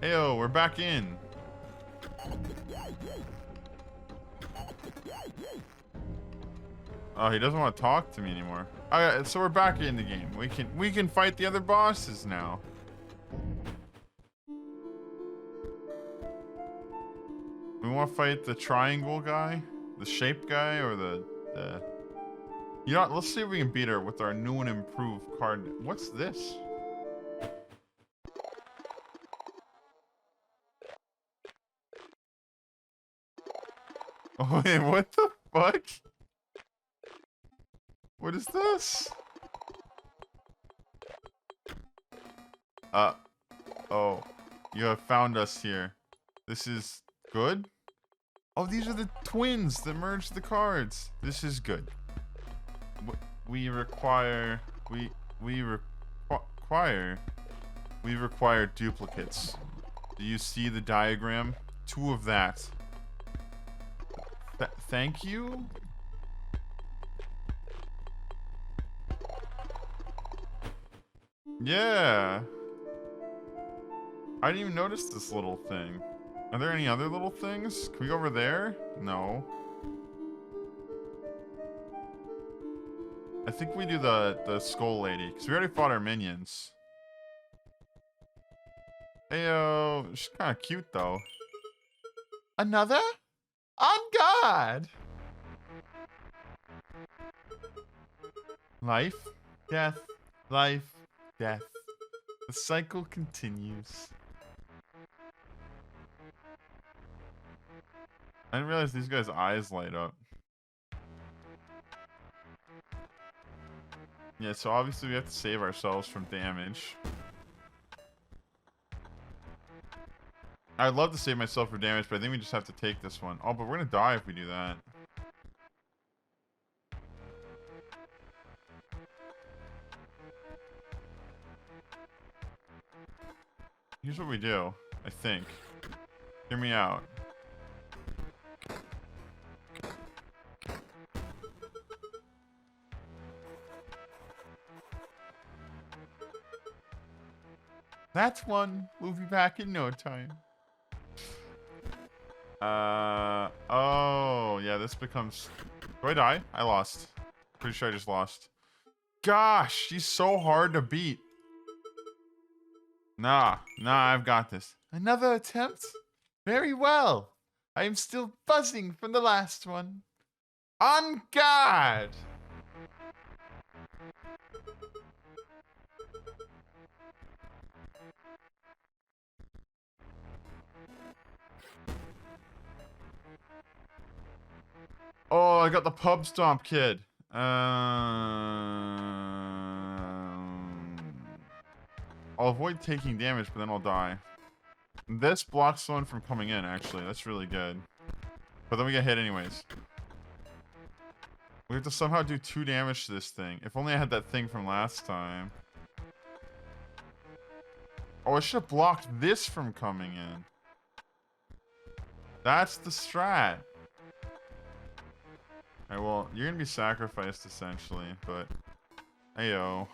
Heyo, we're back in. Oh, he doesn't want to talk to me anymore. Alright, so we're back in the game. We can fight the other bosses now. We want to fight the triangle guy, the shape guy, or the. You know what? Let's see if we can beat her with our new and improved card. What's this? Oh, wait, what the fuck? What is this? Oh, you have found us here. This is good? Oh, these are the twins that merged the cards. This is good. We require duplicates. Do you see the diagram? 2 of that. Thank you? Yeah. I didn't even notice this little thing. Are there any other little things? Can we go over there? No. I think we do the skull lady, because we already fought our minions. Heyo, she's kind of cute though. Another? On guard! Life, death, life, death. The cycle continues. I didn't realize these guys' eyes light up. Yeah, so obviously we have to save ourselves from damage. I'd love to save myself from damage, but I think we just have to take this one. Oh, but we're gonna die if we do that. Here's what we do, I think. Hear me out. That's one. We'll be back in no time. Oh, yeah, this becomes... Do I die? I lost. Pretty sure I just lost. Gosh, she's so hard to beat. Nah, I've got this. Another attempt? Very well. I am still buzzing from the last one. On guard! Oh, I got the pub stomp kid. I'll avoid taking damage, but then I'll die. This blocks someone from coming in, actually. That's really good. But then we get hit anyways. We have to somehow do 2 damage to this thing. If only I had that thing from last time. Oh, I should have blocked this from coming in. That's the strat. Alright, well, you're gonna be sacrificed, essentially, but... Ayo.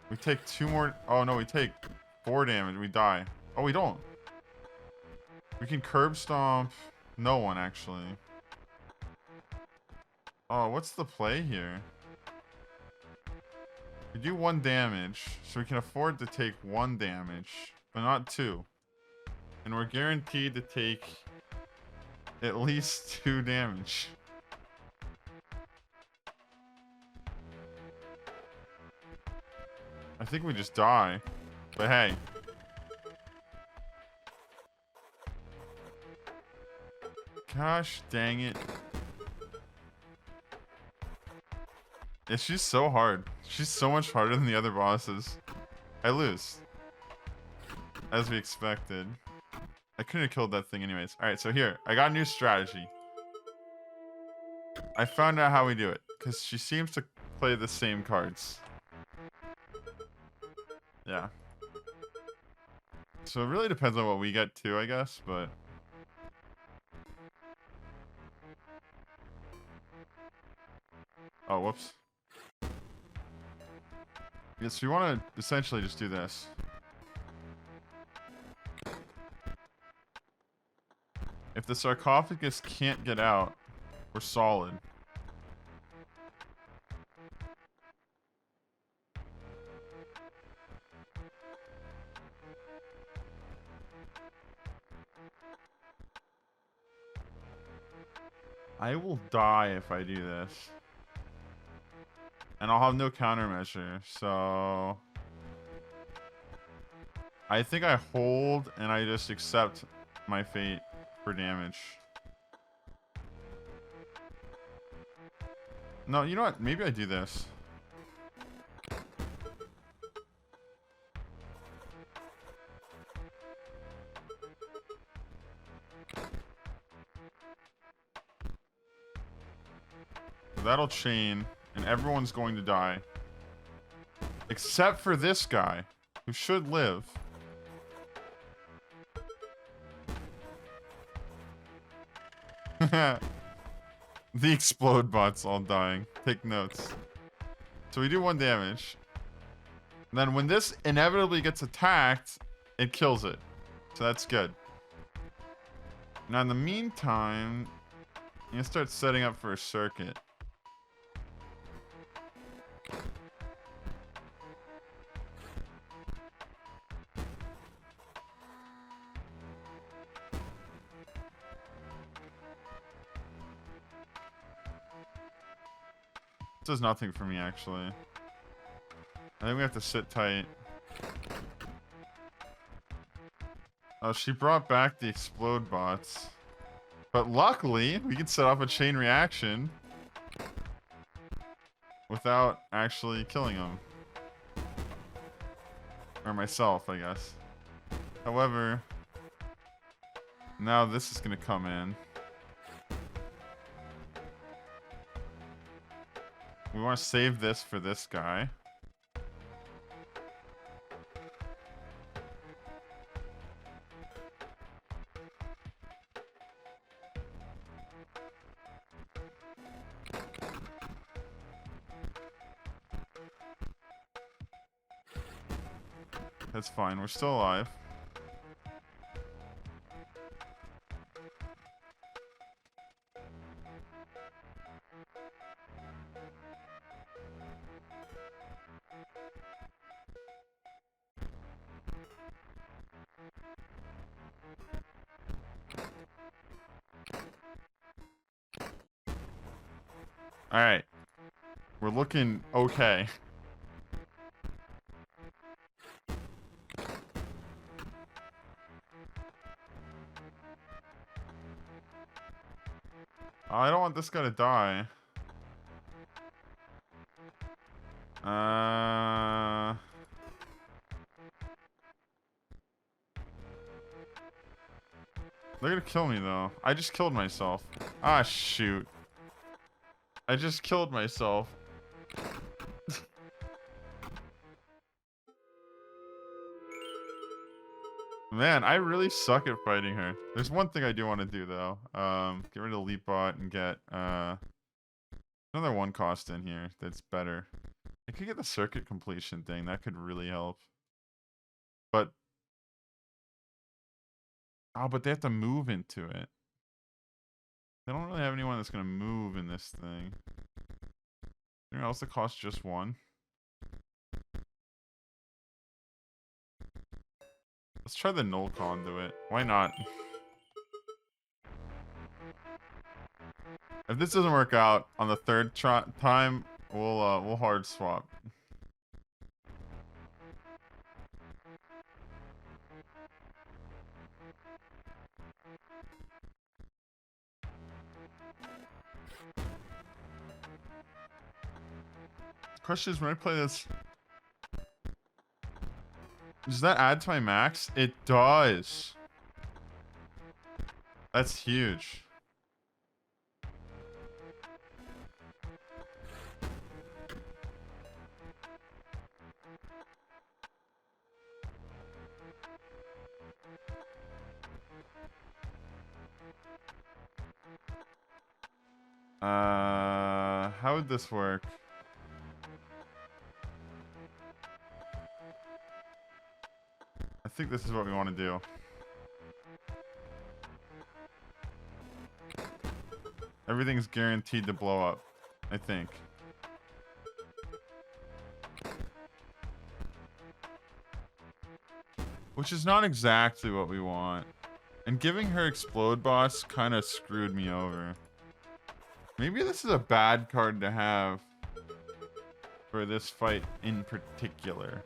We take 2 more... Oh, no, we take 4 damage. We die. Oh, we don't. We can curb stomp no one, actually. Oh, what's the play here? We do 1 damage, so we can afford to take 1 damage, but not 2. And we're guaranteed to take at least 2 damage. I think we just die. But hey. Gosh dang it. Yeah, she's so hard. She's so much harder than the other bosses. I lose. As we expected. I couldn't have killed that thing anyways. Alright, so here. I got a new strategy. I found out how we do it. Because she seems to play the same cards. Yeah. So it really depends on what we get too, I guess, but... Oh, whoops. Yes, we want to essentially just do this. If the sarcophagus can't get out, we're solid. I will die if I do this. And I'll have no countermeasure, so... I think I hold and I just accept my fate for damage. No, you know what? Maybe I do this. So that'll chain, and everyone's going to die. Except for this guy, who should live. The explode bot's all dying. Take notes. So we do 1 damage. And then when this inevitably gets attacked, it kills it. So that's good. Now in the meantime, I'm gonna start setting up for a circuit. This does nothing for me, actually. I think we have to sit tight. Oh, she brought back the explode bots. But luckily, we can set off a chain reaction without actually killing them. Or myself, I guess. However, now this is going to come in. We want to save this for this guy. That's fine. We're still alive. All right. We're looking okay. I don't want this guy to die. They're gonna kill me though. I just killed myself. Ah, shoot. I just killed myself. Man, I really suck at fighting her. There's one thing I do want to do though. Get rid of Leap Bot and get another 1 cost in here that's better. I could get the circuit completion thing. That could really help. But but they have to move into it. They don't really have anyone that's gonna move in this thing. Anything else that costs just 1? Let's try the null conduit. Why not? If this doesn't work out on the 3rd time, we'll hard swap. Question is, when I play this, does that add to my max? It does. That's huge. How would this work? think this is what we want to do. Everything's guaranteed to blow up, I think. Which is not exactly what we want. And giving her Explode Boss kind of screwed me over. Maybe this is a bad card to have for this fight in particular.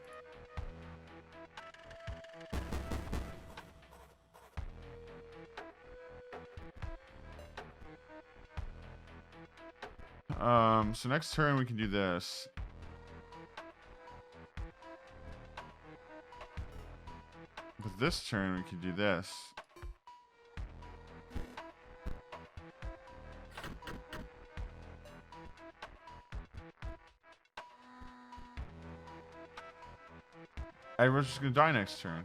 So next turn we can do this. But this turn we can do this. I was just gonna die next turn.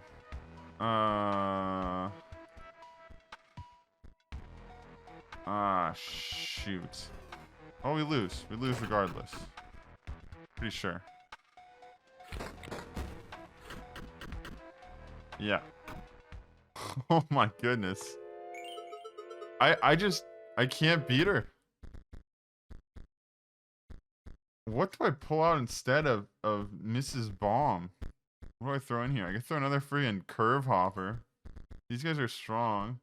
Shoot. Oh, we lose. We lose regardless. Pretty sure. Yeah. Oh my goodness. I can't beat her. What do I pull out instead of Mrs. Bomb? What do I throw in here? I can throw another friggin' Curve Hopper. These guys are strong.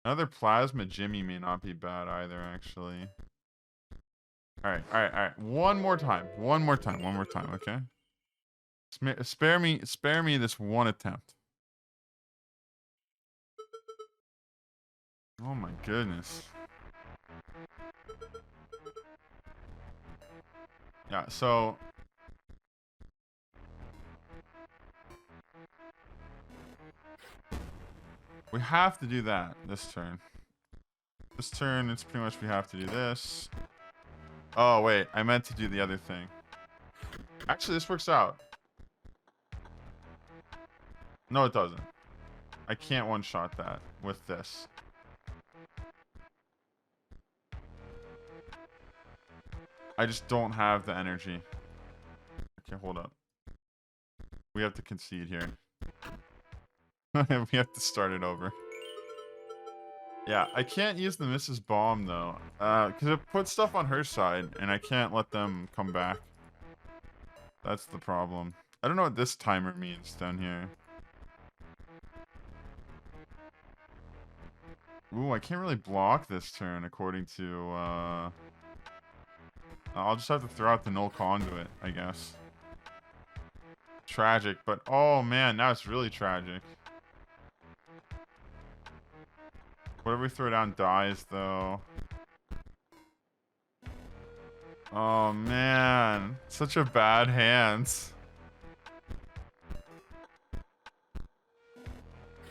Another Plasma Jimmy may not be bad either, actually. Alright. One more time, okay? Spare me this one attempt. Oh my goodness. Yeah, so we have to do that this turn. This turn, it's pretty much we have to do this. Oh, wait. I meant to do the other thing. Actually, this works out. No, it doesn't. I can't one-shot that with this. I just don't have the energy. Okay, hold up. We have to concede here. We have to start it over. Yeah, I can't use the Mrs. Bomb, though. Because it puts stuff on her side, and I can't let them come back. That's the problem. I don't know what this timer means down here. Ooh, I can't really block this turn, according to, I'll just have to throw out the Null Conduit, I guess. Tragic, but oh man, now it's really tragic. Whatever we throw down dies, though. Oh man, such a bad hand.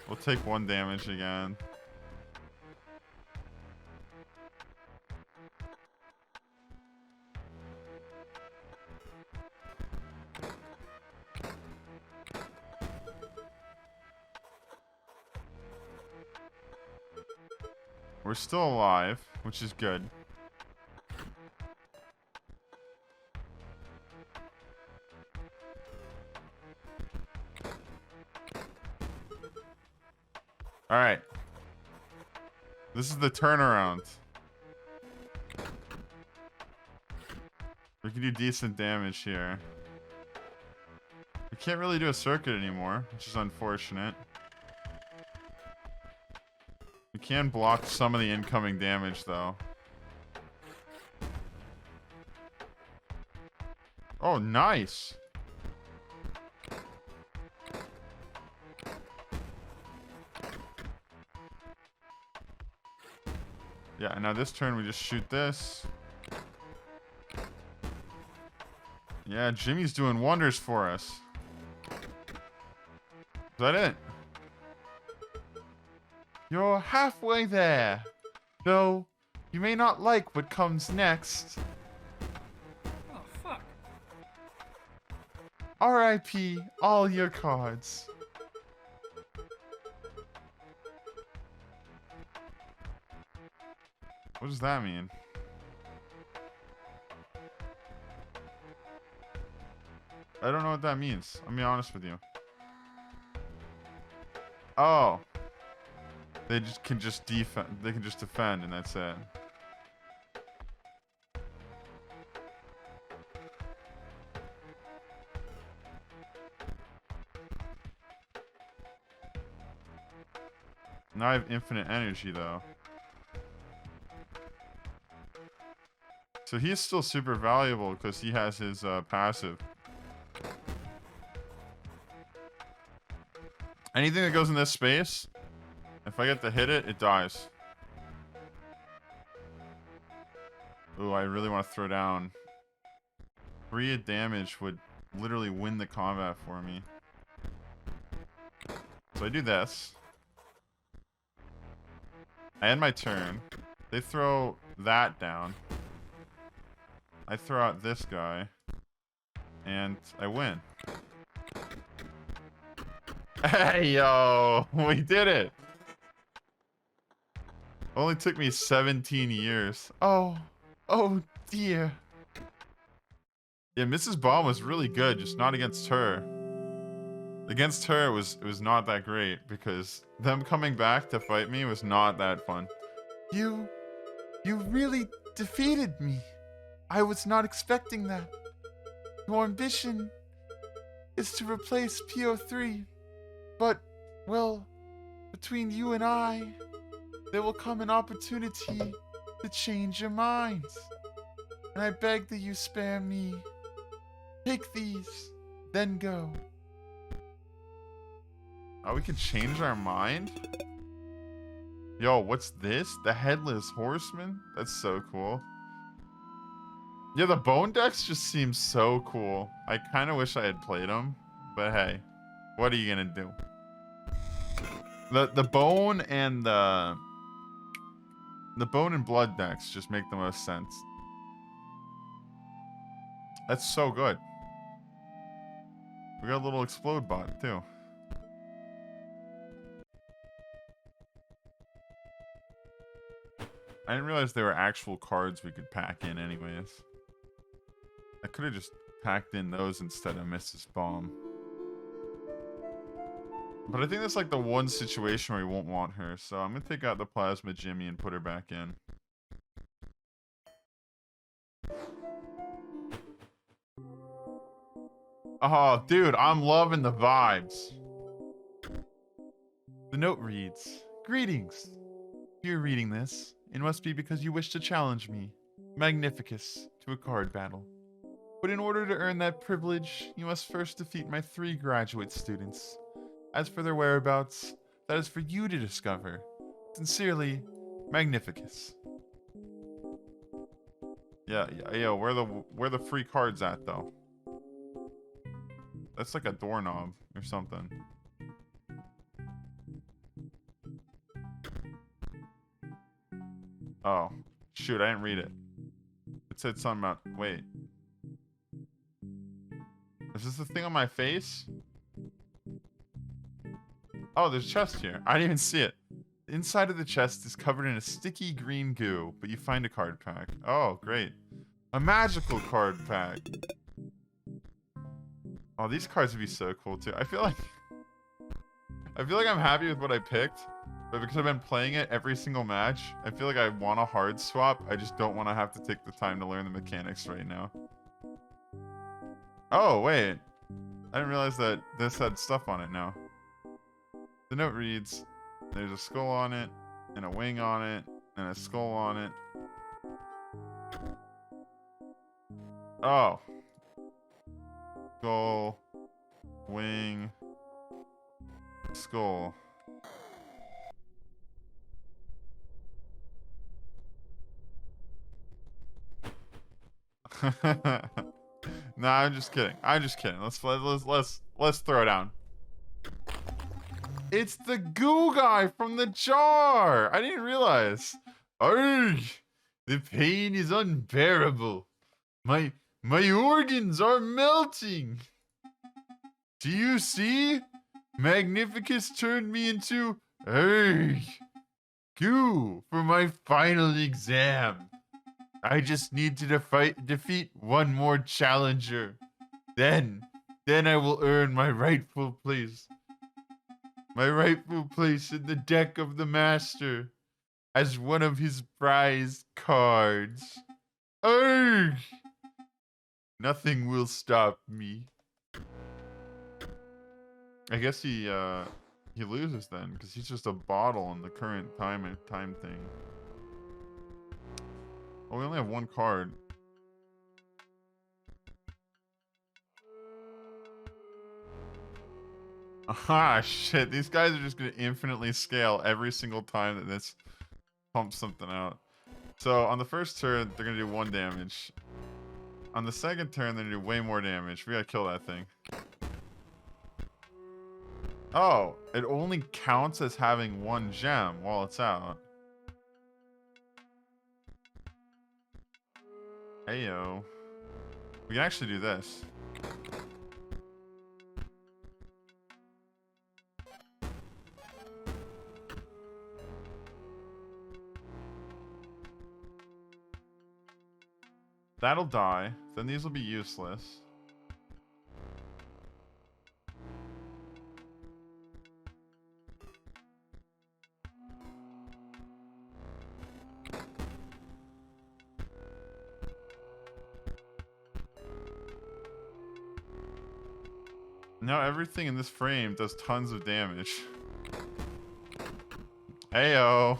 We'll take 1 damage again. We're still alive, which is good. Alright. This is the turnaround. We can do decent damage here. We can't really do a circuit anymore, which is unfortunate. We can block some of the incoming damage, though. Oh, nice! Yeah, and now this turn we just shoot this. Yeah, Jimmy's doing wonders for us. Is that it? You're halfway there. Though, you may not like what comes next. Oh, fuck. R.I.P. all your cards. What does that mean? I don't know what that means. I'll be honest with you. Oh. They just can just defend. They can just defend, and that's it. Now I have infinite energy, though. So he's still super valuable because he has his passive. Anything that goes in this space, if I get to hit it, it dies. Ooh, I really want to throw down. 3 damage would literally win the combat for me. So I do this. I end my turn. They throw that down. I throw out this guy. And I win. Hey, yo! We did it! Only took me 17 years. Oh dear. Yeah, Mrs. Bomb was really good, just not against her. Against her, it was not that great, because them coming back to fight me was not that fun. You really defeated me. I was not expecting that. Your ambition is to replace PO3. But, well, between you and I, there will come an opportunity to change your minds. And I beg that you spare me. Take these, then go. Oh, we can change our mind? Yo, what's this? The Headless Horseman? That's so cool. Yeah, the bone decks just seem so cool. I kind of wish I had played them, but hey, what are you gonna do? The bone and the bone and blood decks just make the most sense. That's so good. We got a little explode bot too. I didn't realize there were actual cards we could pack in anyways. I could have just packed in those instead of Mrs. Bomb. But I think that's like the one situation where we won't want her. So I'm going to take out the Plasma Jimmy and put her back in. Oh, dude, I'm loving the vibes. The note reads, "Greetings. If you're reading this, it must be because you wish to challenge me, Magnificus, to a card battle. But in order to earn that privilege, you must first defeat my 3 graduate students. As for their whereabouts, that is for you to discover. Sincerely, Magnificus." Yeah, where the free cards at though? That's like a doorknob or something. Oh, shoot, I didn't read it. It said something about, wait. Is this the thing on my face? Oh, there's a chest here. I didn't even see it. The inside of the chest is covered in a sticky green goo, but you find a card pack. Oh, great. A magical card pack. Oh, these cards would be so cool too. I feel like I'm happy with what I picked, but because I've been playing it every single match, I feel like I want a hard swap. I just don't want to have to take the time to learn the mechanics right now. Oh, wait. I didn't realize that this had stuff on it now. The note reads, "There's a skull on it, and a wing on it, and a skull on it." Oh. Skull, wing, skull. Nah, I'm just kidding. I'm just kidding. Let's throw down. It's the goo guy from the jar. I didn't realize. Arrgh, the pain is unbearable. My organs are melting. Do you see? Magnificus turned me into goo for my final exam. I just need to defeat one more challenger. Then I will earn my rightful place. My rightful place in the deck of the master as one of his prized cards. Urgh! Nothing will stop me. I guess he loses then, because he's just a bottle in the current time thing. Oh, we only have one card. Aha, shit. These guys are just going to infinitely scale every single time that this pumps something out. So on the first turn, they're going to do 1 damage. On the second turn, they're going to do way more damage. We got to kill that thing. Oh, it only counts as having 1 gem while it's out. Heyo. We can actually do this. That'll die. Then these will be useless. Now everything in this frame does tons of damage. Heyo.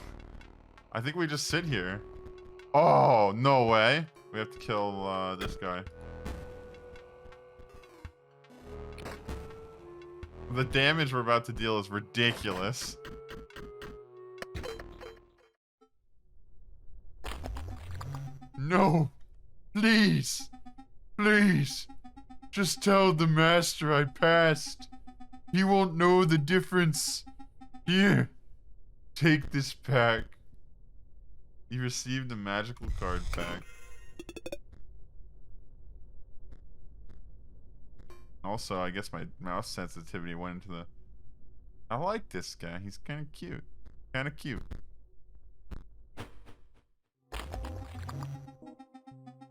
I think we just sit here. Oh, no way. We have to kill this guy. The damage we're about to deal is ridiculous. No. Please. Please. Just tell the master I passed. He won't know the difference. Here. Take this pack. You received a magical card pack. Also, I guess my mouse sensitivity went into the... I like this guy. He's kind of cute. Kind of cute.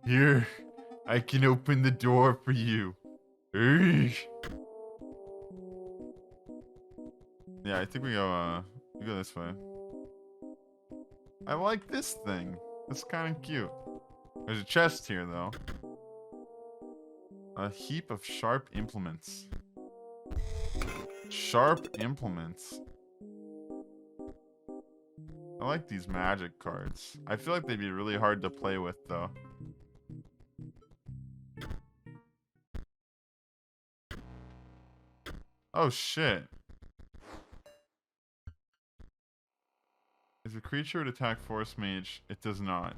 Here. I can open the door for you. Urgh. Yeah, I think we go this way. I like this thing. It's kind of cute. There's a chest here, though. A heap of sharp implements. Sharp implements. I like these magic cards. I feel like they'd be really hard to play with, though. Oh, shit. If a creature would attack Force Mage, it does not.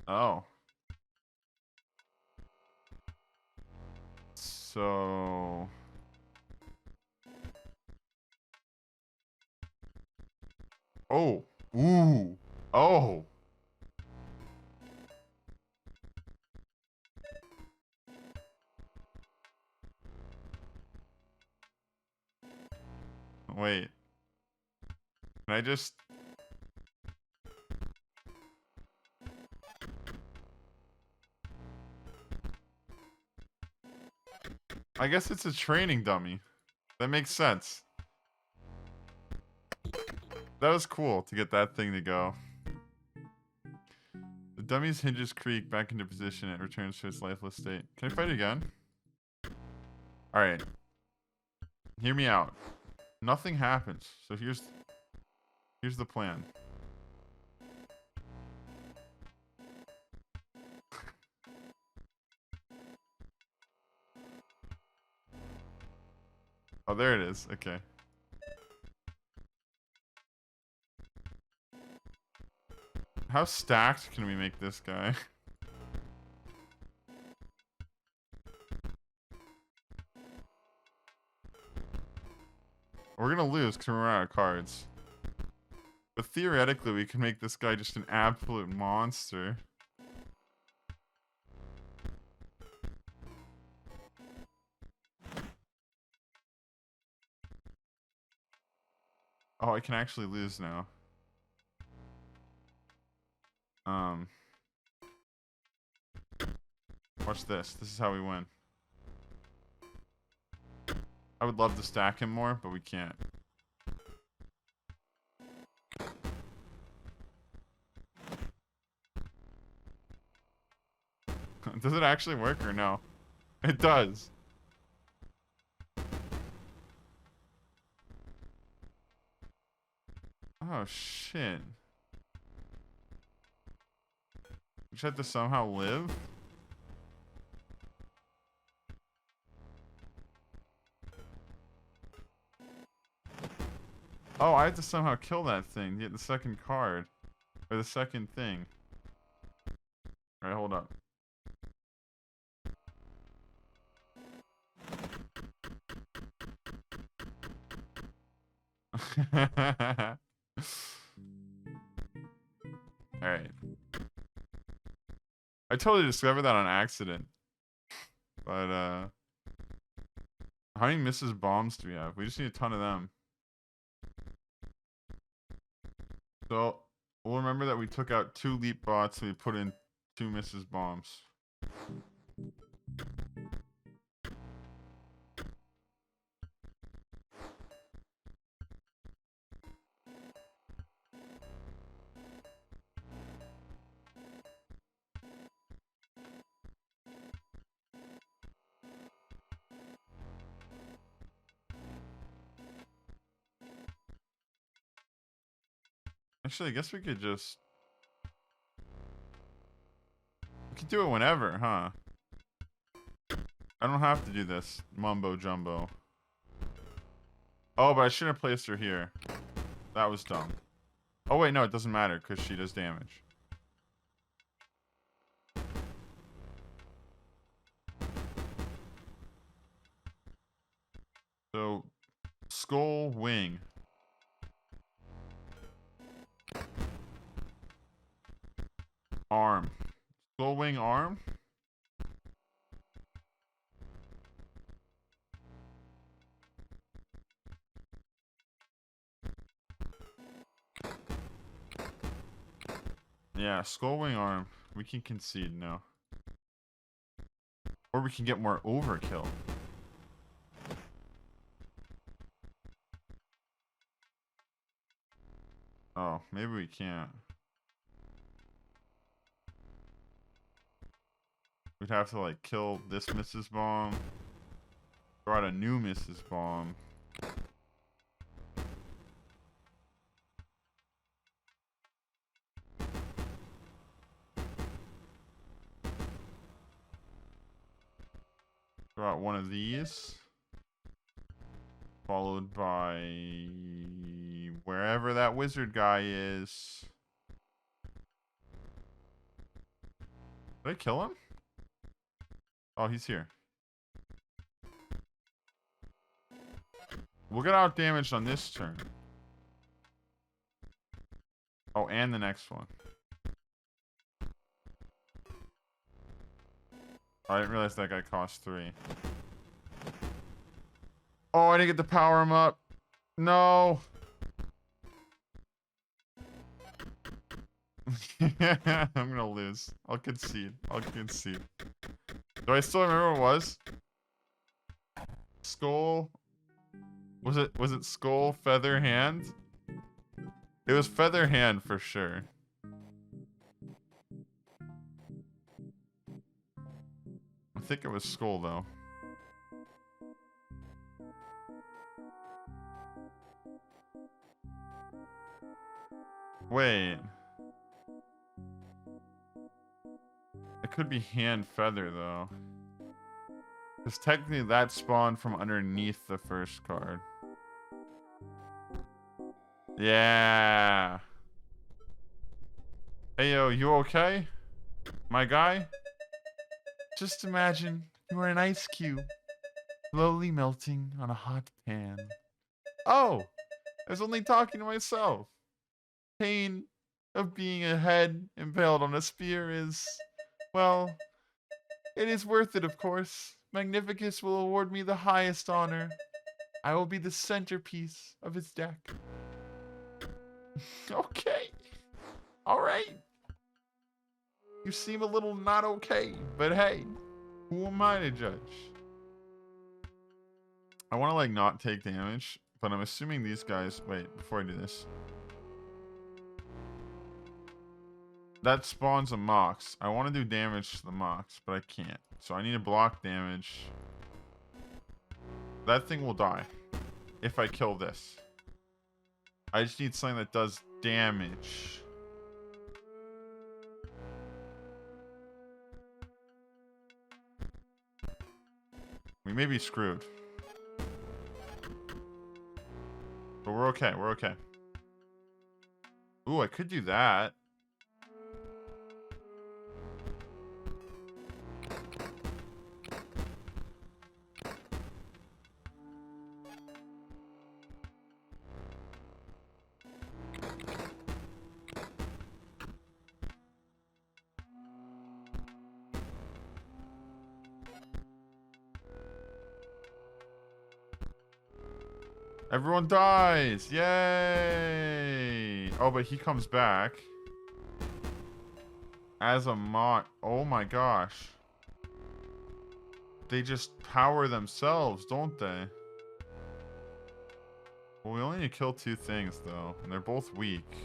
Oh. So... Oh. Ooh. Oh. Wait. Can I just... I guess it's a training dummy. That makes sense. That was cool to get that thing to go. The dummy's hinges creak back into position and it returns to its lifeless state. Can I fight it again? Alright. Hear me out. Nothing happens. So here's the plan. Oh, there it is. Okay. How stacked can we make this guy? We're gonna lose because we're out of cards. But theoretically, we can make this guy just an absolute monster. Oh, I can actually lose now. Watch this. This is how we win. I would love to stack him more, but we can't. Does it actually work or no? It does. Oh, shit. We just have to somehow live? Oh, I have to somehow kill that thing to get the second card. Or the second thing. Alright, hold up. Alright. I totally discovered that on accident. But, how many Mrs. Bombs do we have? We just need a ton of them. So, we'll remember that we took out 2 leap bots, so we put in 2 Mrs. Bombs. Actually, I guess we could just... We could do it whenever, huh? I don't have to do this mumbo jumbo. Oh, but I shouldn't have placed her here. That was dumb. Oh, wait, no, it doesn't matter because she does damage. So, skull, wing. Arm. Skull, wing, arm? Yeah, skull, wing, arm. We can concede, no. Or we can get more overkill. Oh, maybe we can't. We'd have to, like, kill this Mrs. Bomb. Throw out a new Mrs. Bomb. Throw out one of these. Followed by... wherever that wizard guy is. Did I kill him? Oh, he's here. We'll get out damaged on this turn. Oh, and the next one. I didn't realize that guy cost 3. Oh, I didn't get to power him up. No. I'm gonna lose. I'll concede. I'll concede. Do I still remember what it was? Skull. Was it skull, feather, hand? It was feather hand for sure. I think it was skull though. Wait. It could be hand feather though. Because technically that spawned from underneath the first card. Yeah. Hey yo, you okay? My guy? Just imagine you are an ice cube, slowly melting on a hot pan. Oh, I was only talking to myself. Pain of being a head impaled on a spear is, well, it is worth it, of course. Magnificus will award me the highest honor. I will be the centerpiece of his deck. Okay. All right. You seem a little not okay, but hey, who am I to judge? I want to like not take damage, but I'm assuming these guys. Wait, before I do this, that spawns a mox. I want to do damage to the mox, but I can't. So I need to block damage. That thing will die if I kill this. I just need something that does damage. We may be screwed. But we're okay. We're okay. Ooh, I could do that. Everyone dies! Yay! Oh, but he comes back. As a mod. Oh my gosh. They just power themselves, don't they? Well, we only need to kill 2 things, though. And they're both weak.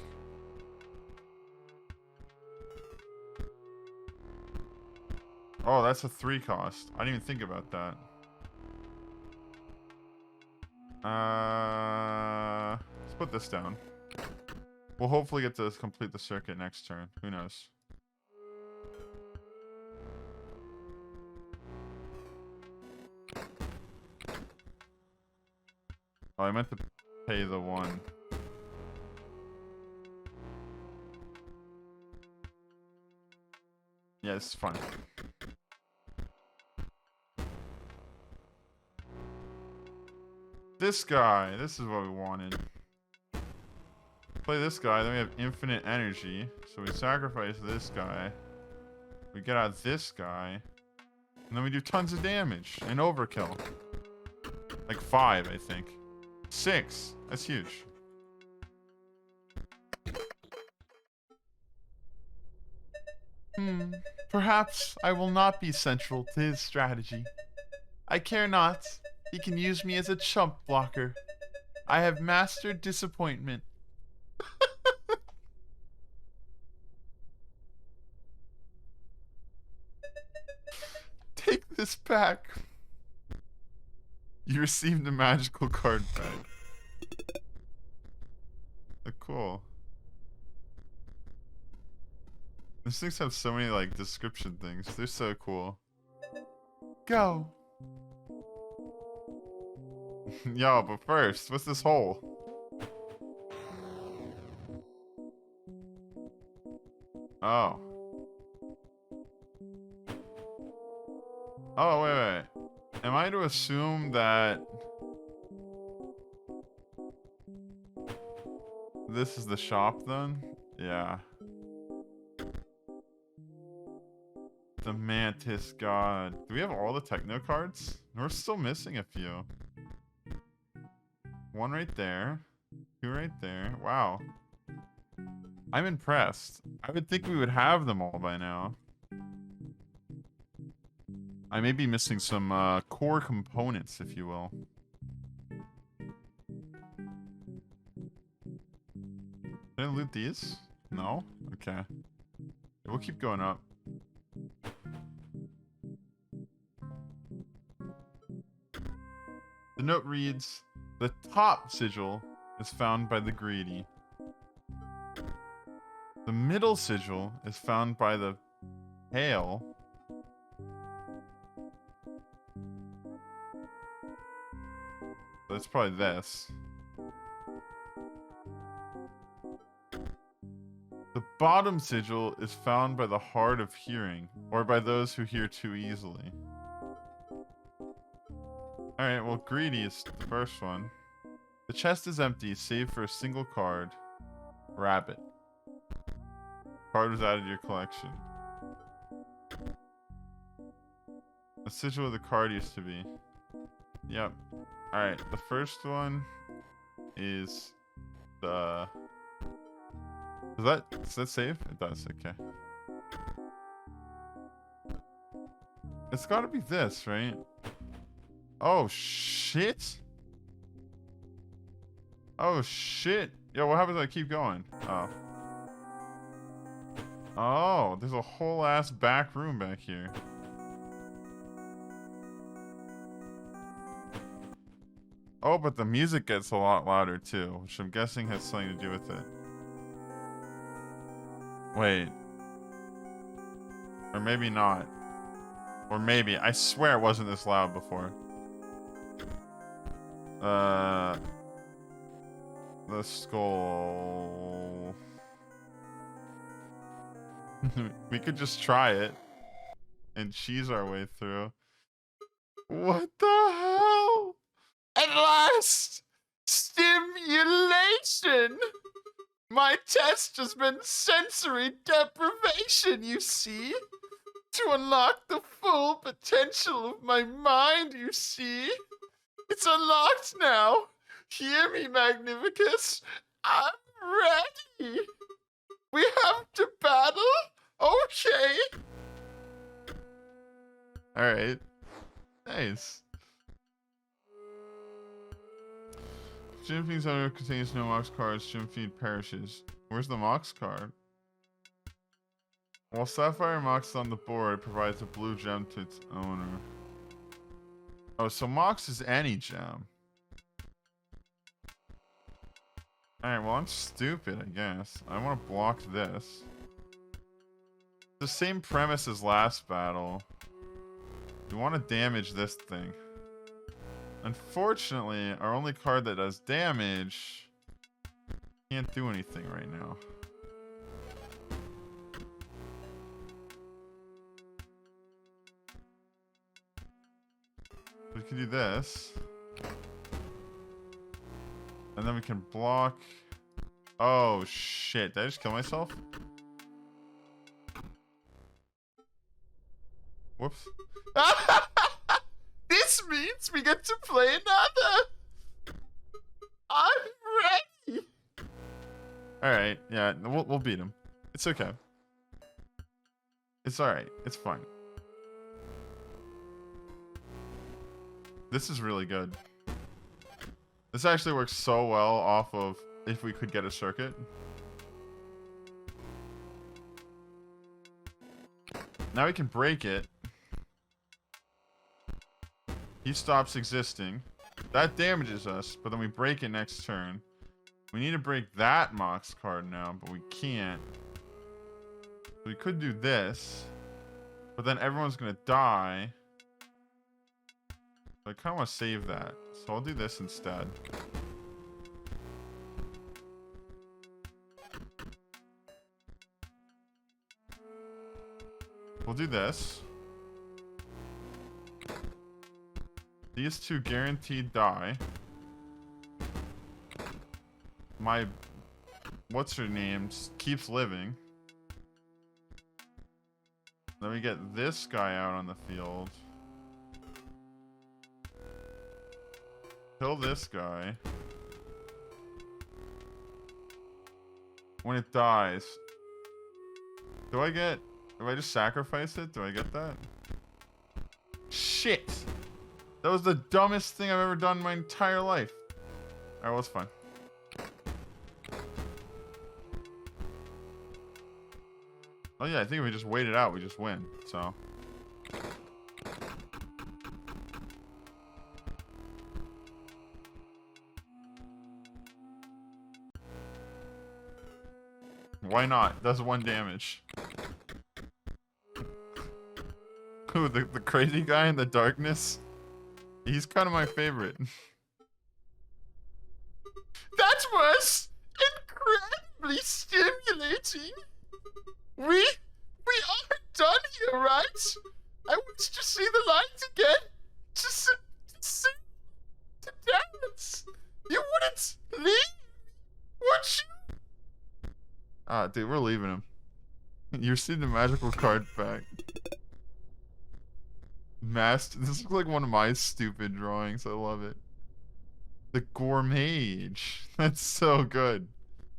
Oh, that's a 3 cost. I didn't even think about that. Let's put this down. We'll hopefully get to complete the circuit next turn. Who knows? Oh, I meant to pay the 1. Yeah, this is fun. This guy. This is what we wanted. Play this guy, then we have infinite energy. So we sacrifice this guy. We get out this guy. And then we do tons of damage and overkill. Like 5, I think. 6. That's huge. Perhaps I will not be central to his strategy. I care not. He can use me as a chump blocker. I have mastered disappointment. Take this back. You received a magical card back. Cool. These things have so many like description things. They're so cool. Go. Yo, but first, what's this hole? Oh. Oh, wait. Am I to assume that this is the shop then? Yeah. The Mantis God. Do we have all the techno cards? We're still missing a few. 1 right there. 2 right there. Wow. I'm impressed. I would think we would have them all by now. I may be missing some core components, if you will. Did I loot these? No? Okay. We'll keep going up. The note reads, "The top sigil is found by the greedy. The middle sigil is found by the pale. That's probably this. The bottom sigil is found by the hard of hearing, or by those who hear too easily." Alright, well, greedy is the first one. The chest is empty, save for a single card. Rabbit. Card was added to your collection. A sigil of the card used to be. Yep. Alright, the first one is the... Does that save? It does, okay. It's gotta be this, right? Oh, shit! Oh shit. Yo, what happens if I keep going? Oh. Oh, there's a whole ass back room back here. Oh, but the music gets a lot louder too, which I'm guessing has something to do with it. Wait. Or maybe not. Or maybe. I swear it wasn't this loud before. The skull. We could just try it and cheese our way through. What the hell? At last! Stimulation! My test has been sensory deprivation, you see? To unlock the full potential of my mind, you see? It's unlocked now. Hear me, Magnificus. I'm ready. We have to battle? Okay. Alright. Nice. Gym Feed's owner contains no Mox cards. Gym Feed perishes. Where's the Mox card? While Sapphire Mox is on the board, it provides a blue gem to its owner. Oh, so Mox is any gem. Alright, well, I'm stupid, I guess. I want to block this. The same premise as last battle. We want to damage this thing. Unfortunately, our only card that does damage can't do anything right now. We can do this. And then we can block. Oh shit, did I just kill myself? Whoops. This means we get to play another. I'm ready. Alright, yeah, we'll beat him. It's okay. It's alright, it's fine. This is really good. This actually works so well off of if we could get a circuit. Now we can break it. He stops existing. That damages us, but then we break it next turn. We need to break that Mox card now, but we can't. We could do this, but then everyone's gonna die. I kind of want to save that, so I'll do this instead. We'll do this. These two guaranteed die. My what's her name keeps living. Then we get this guy out on the field. Kill this guy. When it dies, if I just sacrifice it, do I get that? Shit! That was the dumbest thing I've ever done in my entire life. Alright, well, it's fine. Oh yeah, I think if we just wait it out, we just win, so. Why not? Does 1 damage. Who, the crazy guy in the darkness? He's kind of my favorite. That was incredibly stimulating. We are done here, right? I want to see the light again. To sing, to dance. You wouldn't leave, would you? Ah, dude, we're leaving him. You received a magical card back. Masked. This looks like one of my stupid drawings. I love it. The gourmet. That's so good.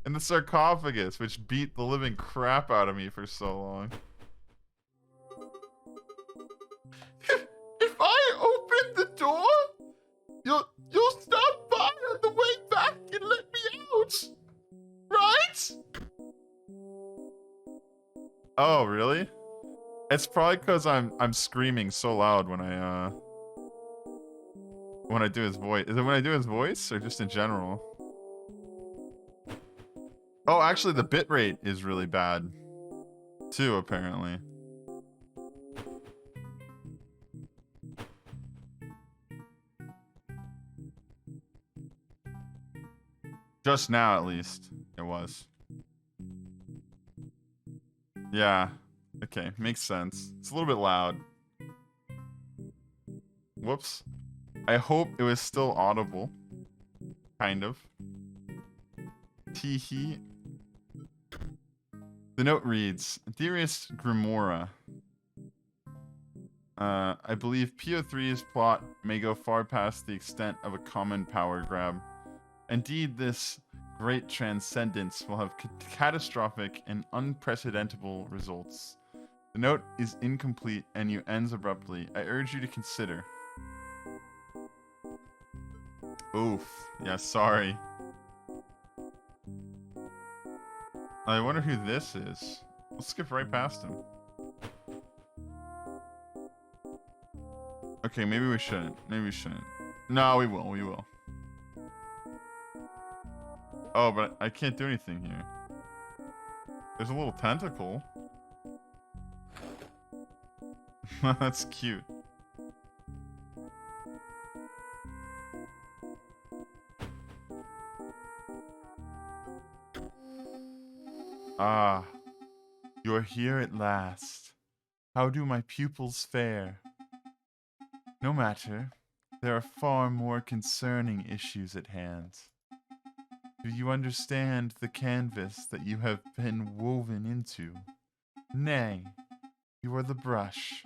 And the sarcophagus, which beat the living crap out of me for so long. If I open the door, you'll stop by on the way back and let me Oh, really? It's probably because I'm screaming so loud when I do his voice. Is it when I do his voice or just in general? Oh, actually the bitrate is really bad too, apparently. Just now, at least, it was. Yeah. Okay, makes sense. It's a little bit loud. Whoops. I hope it was still audible. Kind of. Teehee. The note reads, Dearest Grimora, I believe PO3's plot may go far past the extent of a common power grab. Indeed, this great transcendence will have catastrophic and unprecedentable results. The note is incomplete and you ends abruptly. I urge you to consider. Oof. Yeah, sorry. I wonder who this is. Let's skip right past him. Okay, maybe we shouldn't. Maybe we shouldn't. No, we will. We will. Oh, but I can't do anything here. There's a little tentacle. That's cute. Ah, you're here at last. How do my pupils fare? No matter. There are far more concerning issues at hand. Do you understand the canvas that you have been woven into? Nay, you are the brush,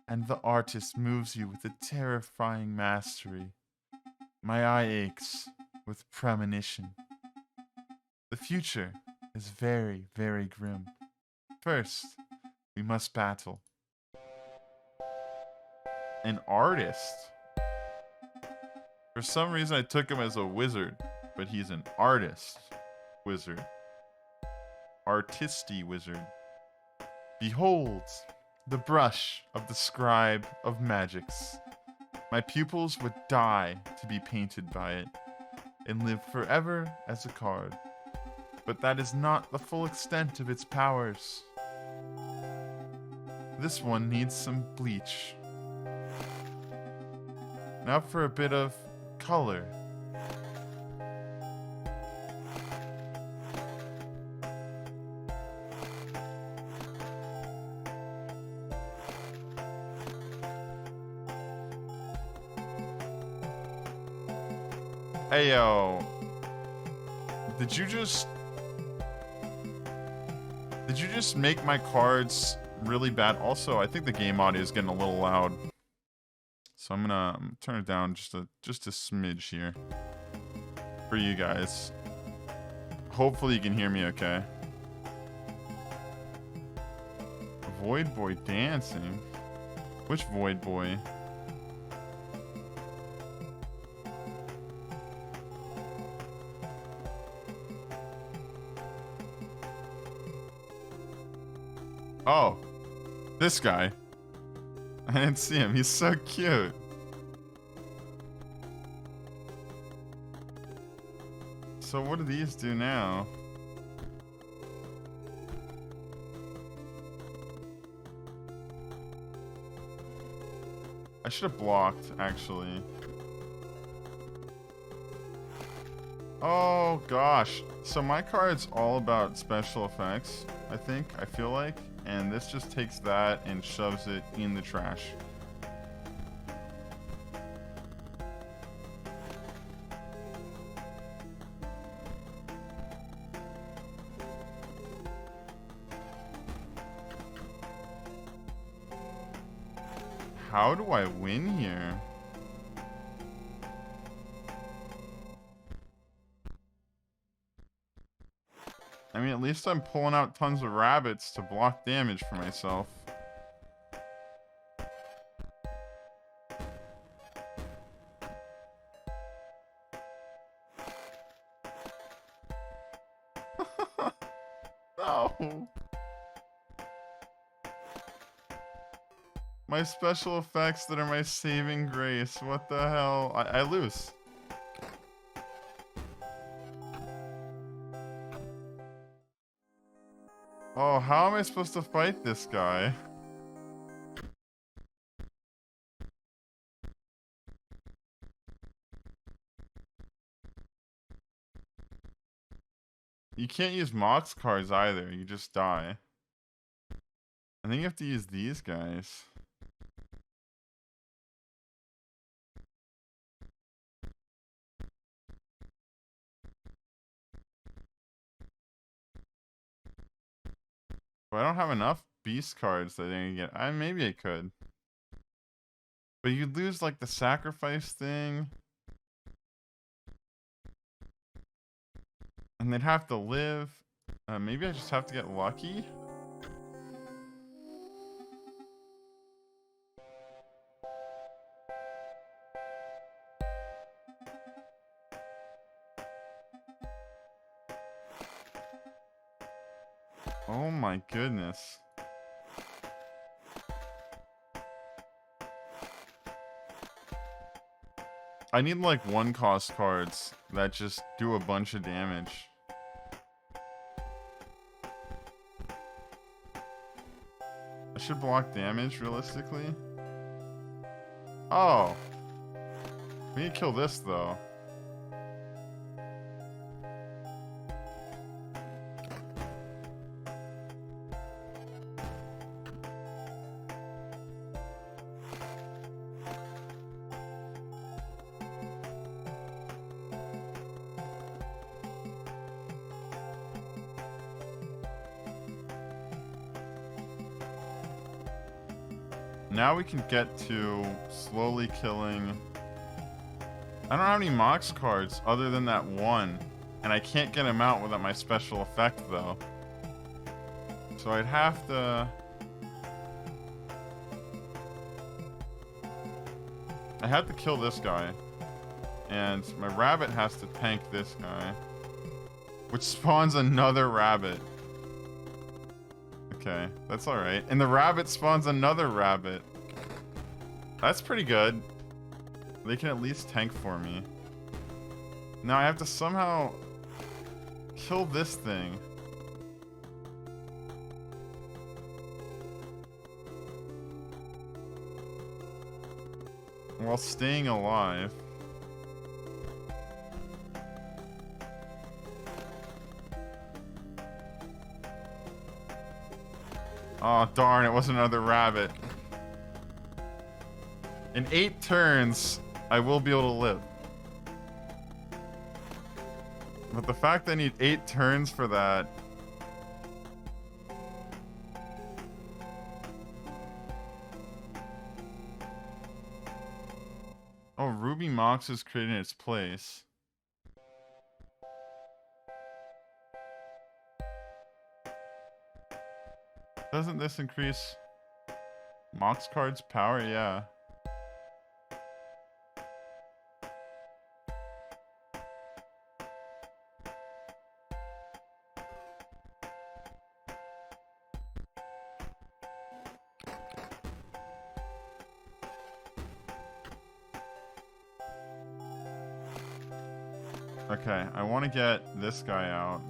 and the artist moves you with a terrifying mastery. My eye aches with premonition. The future is very, very grim. First, we must battle. An artist? For some reason I took him as a wizard, but he's an artist wizard. Artisty wizard. Behold, the brush of the scribe of magics. My pupils would die to be painted by it, and live forever as a card. But that is not the full extent of its powers. This one needs some bleach. Now for a bit of color. Ayo. Did you just make my cards really bad? Also, I think the game audio is getting a little loud. So I'm gonna turn it down just a smidge here for you guys. Hopefully you can hear me okay. Void Boy dancing? Which Void Boy? Oh, this guy. I didn't see him. He's so cute. So what do these do now? I should have blocked, actually. Oh gosh. So my card's all about special effects, I think, I feel like. And this just takes that and shoves it in the trash. How do I win here? I mean, at least I'm pulling out tons of rabbits to block damage for myself. No. My special effects that are my saving grace. What the hell? I lose. Oh, how am I supposed to fight this guy? You can't use Mox cards either. You just die. I think you have to use these guys. But I don't have enough beast cards that I can get. Maybe I could. But you'd lose like the sacrifice thing. And they'd have to live. Maybe I just have to get lucky? Oh my goodness. I need like 1-cost cards that just do a bunch of damage. I should block damage realistically. Oh. We need to kill this though. Now we can get to slowly killing. I don't have any Mox cards other than that one. And I can't get him out without my special effect though. So I'd have to... I have to kill this guy. And my rabbit has to tank this guy. Which spawns another rabbit. Okay, that's alright. And the rabbit spawns another rabbit. That's pretty good. They can at least tank for me. Now I have to somehow kill this thing. While staying alive. Oh darn, it wasn't another rabbit. In 8 turns, I will be able to live. But the fact I need 8 turns for that... Oh, Ruby Mox is created in its place. Doesn't this increase Mox cards' power? Yeah. Okay, I want to get this guy out.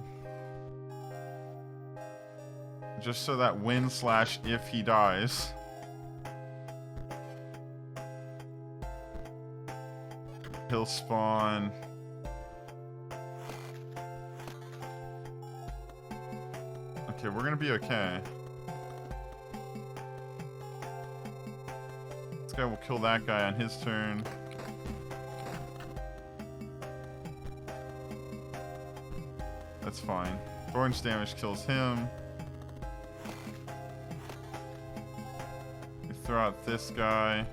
Just so that win slash if he dies. He'll spawn. Okay, we're gonna be okay. This guy will kill that guy on his turn. That's fine. Thorns damage kills him. You throw out this guy.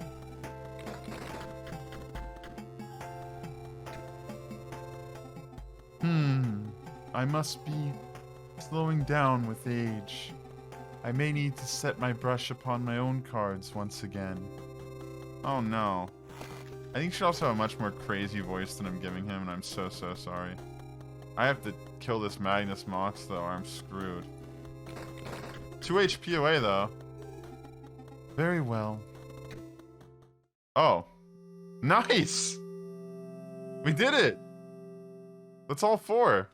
I must be slowing down with age. I may need to set my brush upon my own cards once again. Oh no. I think he should also have a much more crazy voice than I'm giving him, and I'm so sorry. I have to kill this Magnus Mox though, or I'm screwed. 2 HP away though. Very well. Oh. Nice! We did it! That's all 4.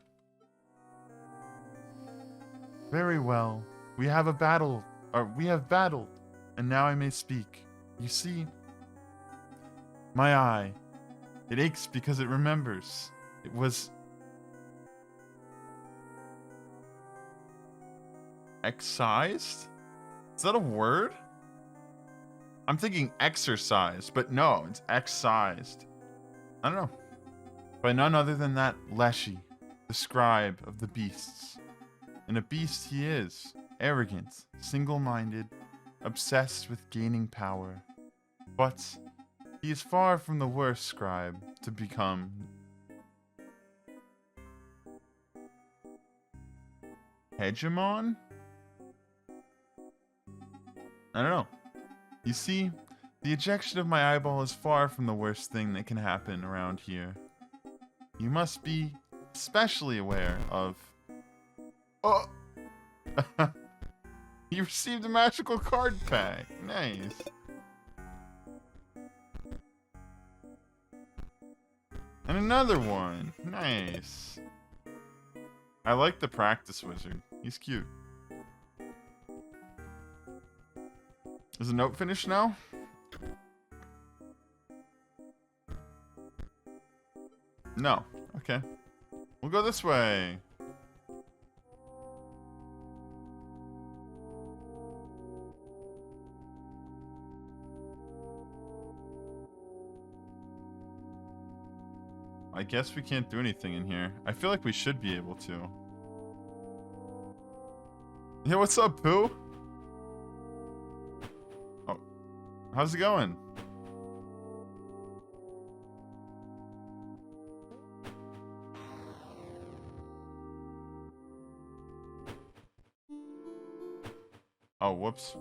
Very well. We have battled, and now I may speak. You see, my eye, it aches because it remembers. It was excised? Is that a word? I'm thinking exercise, but no, it's excised. I don't know. By none other than that Leshy, the scribe of the beasts. And a beast he is, arrogant, single-minded, obsessed with gaining power. But he is far from the worst scribe to become. Hegemon? I don't know. You see, the ejection of my eyeball is far from the worst thing that can happen around here. You must be especially aware of... Oh! You received a magical card pack. Nice. And another one. Nice. I like the practice wizard. He's cute. Is the note finished now? No. Okay. We'll go this way. I guess we can't do anything in here. I feel like we should be able to. Yeah, what's up, Pooh? Oh, how's it going? Oh, whoops.